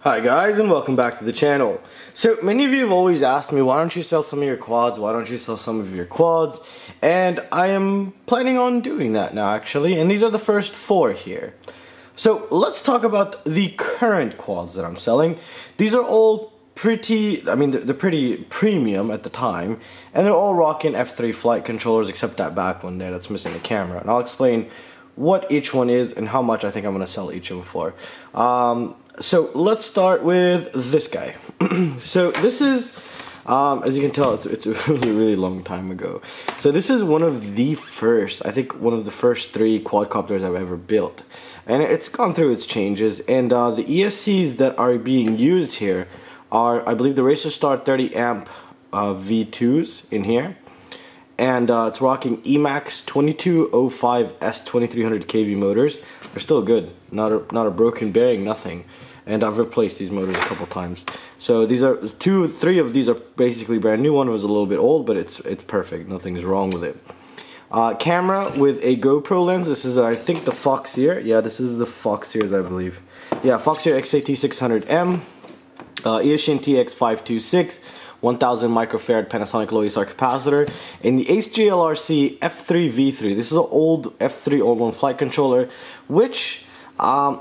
Hi guys, and welcome back to the channel. So many of you have always asked me, why don't you sell some of your quads, and I am planning on doing that now actually, and these are the first 4 here. So let's talk about the current quads that I'm selling. These are all pretty, they're pretty premium at the time, and they're all rocking F3 flight controllers except that back one there that's missing a camera, and I'll explain what each one is and how much I think I'm going to sell each of them for. So let's start with this guy. So this is, as you can tell, it's a really long time ago. So this is one of the first, I think one of the first 3 quadcopters I've ever built. And it's gone through its changes, and the ESCs that are being used here are, I believe, the Racer Star 30 amp V2s in here. And it's rocking Emax 2205 S2300 kV motors. They're still good, not a broken bearing, nothing. And I've replaced these motors a couple times. So these are 3 of these are basically brand new. One was a little bit old, but it's perfect. Nothing's wrong with it. Camera with a GoPro lens. This is, I think, the Foxeer. Yeah, this is the Foxeers, I believe. Yeah, Foxeer Xt60 ESCN TX526. 1000 microfarad Panasonic low ESR capacitor, and the HGLRC F3V3. This is an old F3 all-in-one flight controller, which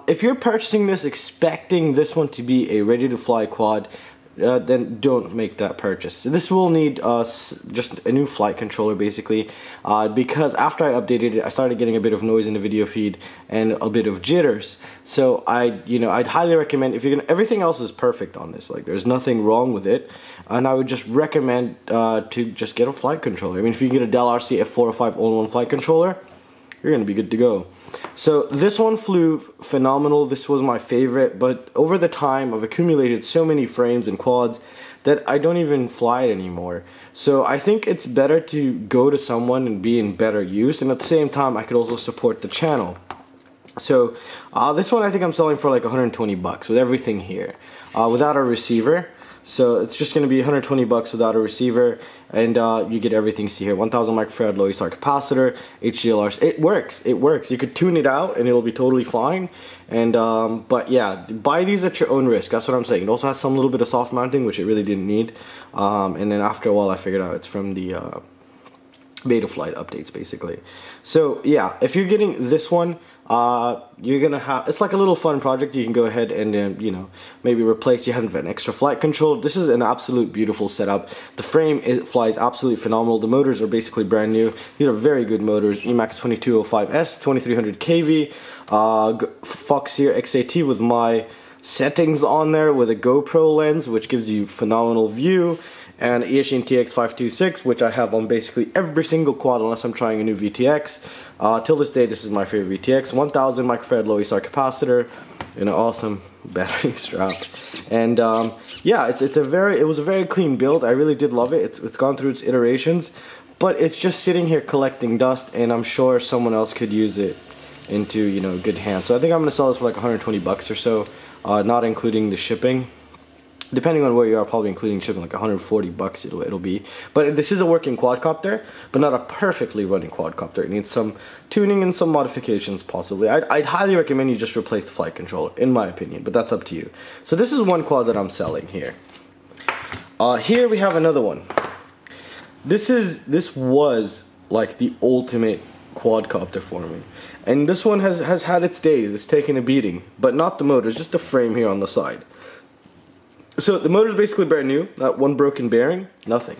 if you're purchasing this expecting this one to be a ready-to-fly quad, then don't make that purchase. This will need just a new flight controller basically, because after I updated it, I started getting a bit of noise in the video feed and a bit of jitters. So I'd highly recommend, if you're gonna, everything else is perfect on this, like there's nothing wrong with it, and I would just recommend to just get a flight controller. I mean, if you get a Dell RC F405 all-in-one flight controller, you're gonna be good to go. So this one flew phenomenal. This was my favorite, but over the time I've accumulated so many frames and quads that I don't even fly it anymore. So I think it's better to go to someone and be in better use, and at the same time I could also support the channel. So this one I think I'm selling for like 120 bucks with everything here, without a receiver. So it's just going to be 120 bucks without a receiver, and you get everything. See here, 1000 microfarad low ESR capacitor, HGLRs. It works. You could tune it out and it'll be totally fine. And but yeah, buy these at your own risk. That's what I'm saying. It also has some little bit of soft mounting, which it really didn't need. And then after a while, I figured out it's from the beta flight updates, basically. So yeah, if you're getting this one, you're gonna have, it's like a little fun project. You can go ahead and maybe replace, you have an extra flight control. This is an absolute beautiful setup. The frame, it flies absolutely phenomenal. The motors are basically brand new. These are very good motors. Emax 2205S 2300 kV, Foxeer X80 with my settings on there with a GoPro lens, which gives you phenomenal view, and ESCN TX526, which I have on basically every single quad unless I'm trying a new VTX. Till this day, this is my favorite VTX. 1000 microfarad low ESR capacitor, and an awesome battery strap. And yeah, it was a very clean build. I really did love it. It's gone through its iterations, but it's just sitting here collecting dust, and I'm sure someone else could use it into good hands. So I think I'm gonna sell this for like 120 bucks or so, not including the shipping. Depending on where you are, probably including shipping, like 140 bucks it'll be. But this is a working quadcopter, but not a perfectly running quadcopter. It needs some tuning and some modifications possibly. I'd highly recommend you just replace the flight controller, in my opinion, but that's up to you. So this is one quad that I'm selling here. Here we have another one. This was like the ultimate quadcopter for me. And this one has had its days. It's taken a beating, but not the motors, just the frame here on the side. So the motor is basically brand new, not one broken bearing, nothing.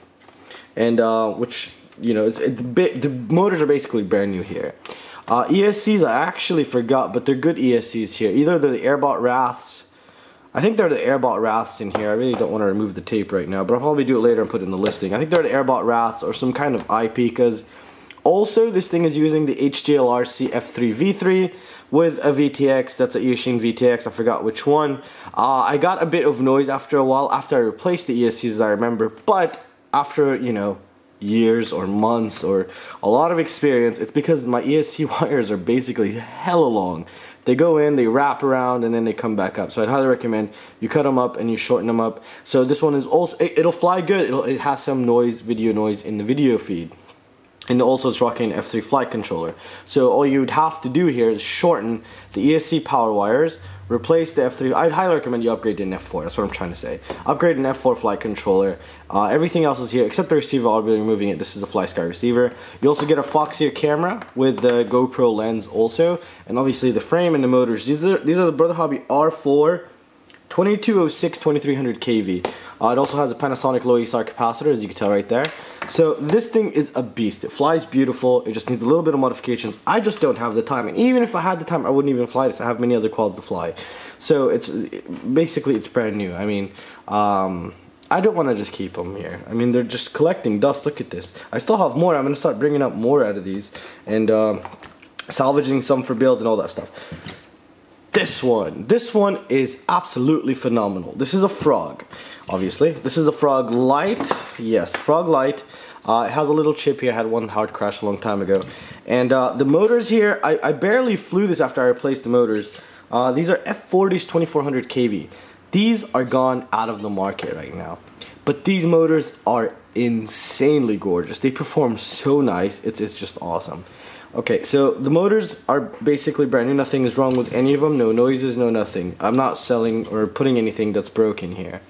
And which, the motors are basically brand new here. ESCs, I actually forgot, but they're good ESCs here. Either they're the Airbot Wraths. I think they're the Airbot Wraths in here. I really don't want to remove the tape right now, but I'll probably do it later and put it in the listing. I think they're the Airbot Wraths or some kind of IP, because also this thing is using the HGLRC F3V3 with a VTX. That's an ESCN VTX, I forgot which one. I got a bit of noise after a while, after I replaced the ESCs, as I remember, but after, years or months or a lot of experience, it's because my ESC wires are basically hella long. They go in, they wrap around, and then they come back up. So I'd highly recommend you cut them up and you shorten them up. So this one is also, it'll fly good. It has some noise, video noise in the video feed. And also it's rocking an F3 flight controller. So all you would have to do here is shorten the ESC power wires, replace the F3. I'd highly recommend you upgrade to an F4. That's what I'm trying to say. Upgrade an F4 flight controller. Everything else is here except the receiver. I'll be removing it. This is a FlySky receiver. You also get a Foxier camera with the GoPro lens also, and obviously the frame and the motors. These are the Brother Hobby R4 2206 2300 kV. It also has a Panasonic low ESR capacitor, as you can tell right there. So this thing is a beast. It flies beautiful. It just needs a little bit of modifications. I just don't have the time, and even if I had the time, I wouldn't even fly this. I have many other quads to fly. So it's brand new. I mean, I don't want to just keep them here. I mean, they're just collecting dust. Look at this. I still have more. I'm going to start bringing up more out of these and salvaging some for builds and all that stuff. This one is absolutely phenomenal. This is a Frog, obviously. This is a Frog Lite. Yes, Frog Lite. It has a little chip here. I had one hard crash a long time ago. And the motors here, I barely flew this after I replaced the motors. These are F40s 2400 kV. These are gone out of the market right now. But these motors are insanely gorgeous. They perform so nice. It's just awesome. Okay, so the motors are basically brand new. Nothing is wrong with any of them. No noises, no nothing. I'm not selling or putting anything that's broken here.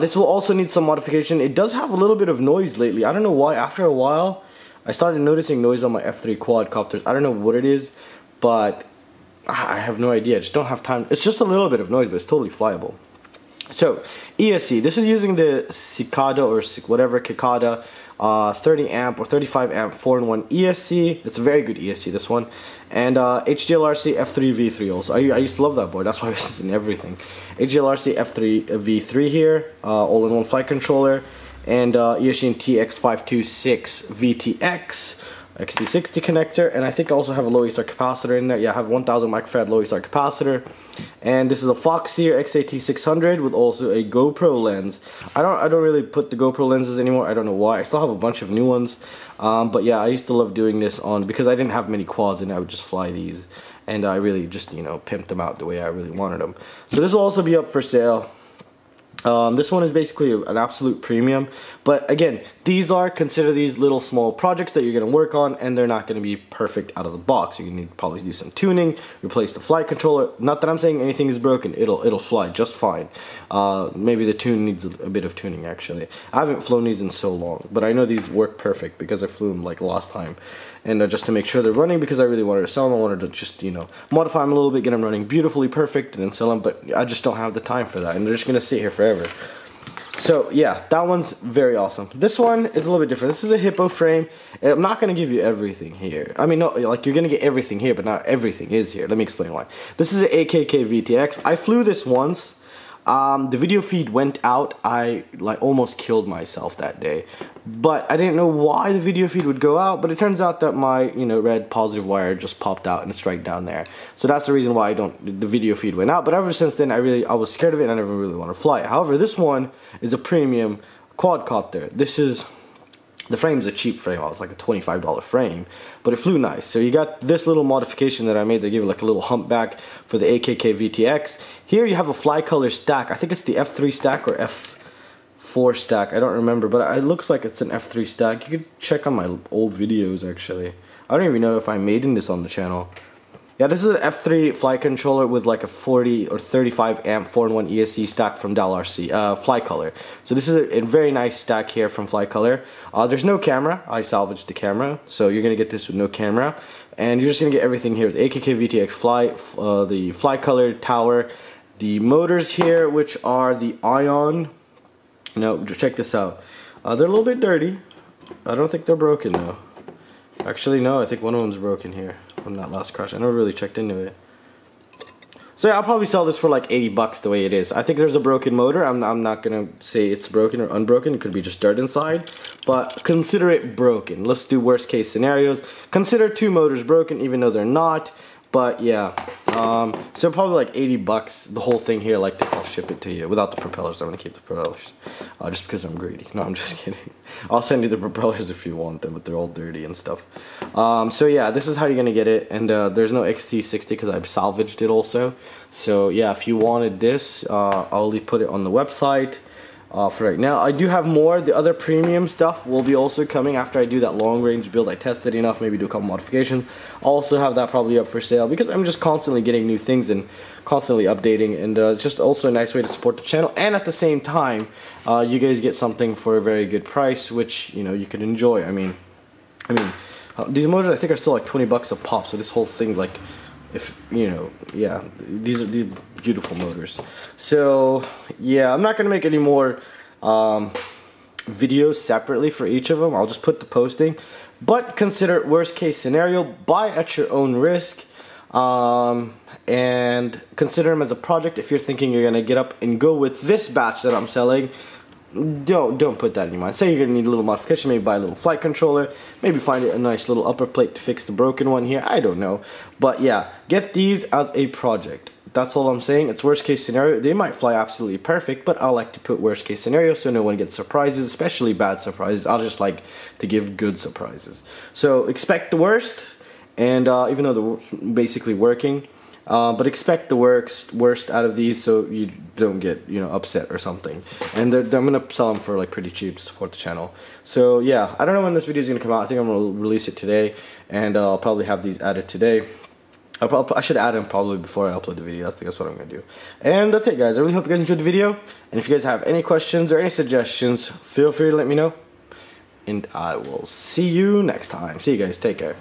This will also need some modification. It does have a little bit of noise lately. I don't know why. After a while, I started noticing noise on my F3 quadcopters. I don't know what it is, but I have no idea. I just don't have time. It's just a little bit of noise, but it's totally flyable. So, ESC. This is using the Cicada or whatever, Cicada 30 amp or 35 amp 4-in-1 ESC. It's a very good ESC, this one. And HGLRC F3 V3 also. I used to love that board. That's why this is in everything. HGLRC F3 V3 here, all-in-one flight controller, and ESC TX526 VTX. Xt60 connector, and I think I also have a low ESR capacitor in there. Yeah, I have 1000 microfarad low ESR capacitor, and this is a Foxier X600 with also a GoPro lens. I don't really put the GoPro lenses anymore. I don't know why. I still have a bunch of new ones, but yeah, I used to love doing this on because I didn't have many quads, and I would just fly these, and I really just pimped them out the way I really wanted them. So this will also be up for sale. This one is basically an absolute premium, but again, consider these little small projects that you're going to work on, and they're not going to be perfect out of the box. You're going to probably do some tuning, replace the flight controller. Not that I'm saying anything is broken. It'll fly just fine. Maybe the tune needs a bit of tuning actually. I haven't flown these in so long, but I know these work perfect because I flew them like last time. And just to make sure they're running, because I really wanted to sell them, I wanted to just, modify them a little bit, get them running beautifully perfect, and then sell them, but I just don't have the time for that, and they're just going to sit here forever. So, yeah, that one's very awesome. This one is a little bit different. This is a Hippo frame. I'm not going to give you everything here. I mean, no, like, you're going to get everything here, but not everything is here. Let me explain why. This is an AKK VTX. I flew this once. The video feed went out. I almost killed myself that day, but I didn't know why the video feed would go out, but it turns out that my red positive wire just popped out and it's right down there. So that's the reason why the video feed went out. But ever since then, I was scared of it and I never really want to fly it. However, this one is a premium quadcopter. The frame's a cheap frame. It was like a $25 frame, but it flew nice. So you got this little modification that I made that gave it like a little humpback for the AKK VTX. Here you have a fly color stack. I think it's the F3 stack or F4 stack. I don't remember, but it looks like it's an F3 stack. You could check on my old videos actually. I don't even know if I made this on the channel. Yeah, this is an F3 flight controller with like a 40 or 35 amp 4-in-1 ESC stack from LX5 Fly Color. So this is a very nice stack here from Fly Color. There's no camera. I salvaged the camera, so you're gonna get this with no camera, and you're just gonna get everything here: the AKK VTX Fly, the Fly Color tower, the motors here, which are the Ion. No, check this out. They're a little bit dirty. I don't think they're broken though. Actually, no, I think one of them's broken here from that last crash. I never really checked into it. So yeah, I'll probably sell this for like 80 bucks the way it is. I think there's a broken motor. I'm not gonna say it's broken or unbroken. It could be just dirt inside, but consider it broken. Let's do worst case scenarios. Consider 2 motors broken, even though they're not. But yeah, so probably like 80 bucks, the whole thing here like this. I'll ship it to you without the propellers. I'm gonna keep the propellers, just because I'm greedy. No, I'm just kidding. I'll send you the propellers if you want them, but they're all dirty and stuff. So yeah, this is how you're gonna get it, and there's no Xt60 because I've salvaged it also. So yeah, if you wanted this, I'll put it on the website. for right now. I do have more. The other premium stuff will be also coming after I do that long range build. I tested enough, maybe do a couple modifications. I'll also have that probably up for sale because I'm just constantly getting new things and constantly updating, and it's just also a nice way to support the channel, and at the same time you guys get something for a very good price, which you can enjoy. I mean these motors I think are still like 20 bucks a pop, so this whole thing, like, if yeah, these are the beautiful motors. So yeah, I'm not gonna make any more videos separately for each of them. I'll just put the posting, but consider worst case scenario, buy at your own risk, and consider them as a project. If you're thinking you're gonna get up and go with this batch that I'm selling, don't put that in your mind. Say you're gonna need a little modification, maybe buy a little flight controller, maybe find a nice little upper plate to fix the broken one here, I don't know. But yeah, get these as a project. That's all I'm saying. It's worst case scenario. They might fly absolutely perfect, but I like to put worst case scenario so no one gets surprises, especially bad surprises. I just like to give good surprises. So expect the worst, and even though they're basically working, but expect the worst out of these so you don't get upset or something. And I'm gonna sell them for like pretty cheap to support the channel. So yeah, I don't know when this video is gonna come out. I think I'm gonna release it today, and I'll probably have these added today. I should add them probably before I upload the video. I think that's what I'm gonna do. And that's it, guys. I really hope you guys enjoyed the video. And if you guys have any questions or any suggestions, feel free to let me know. And I will see you next time. See you guys. Take care.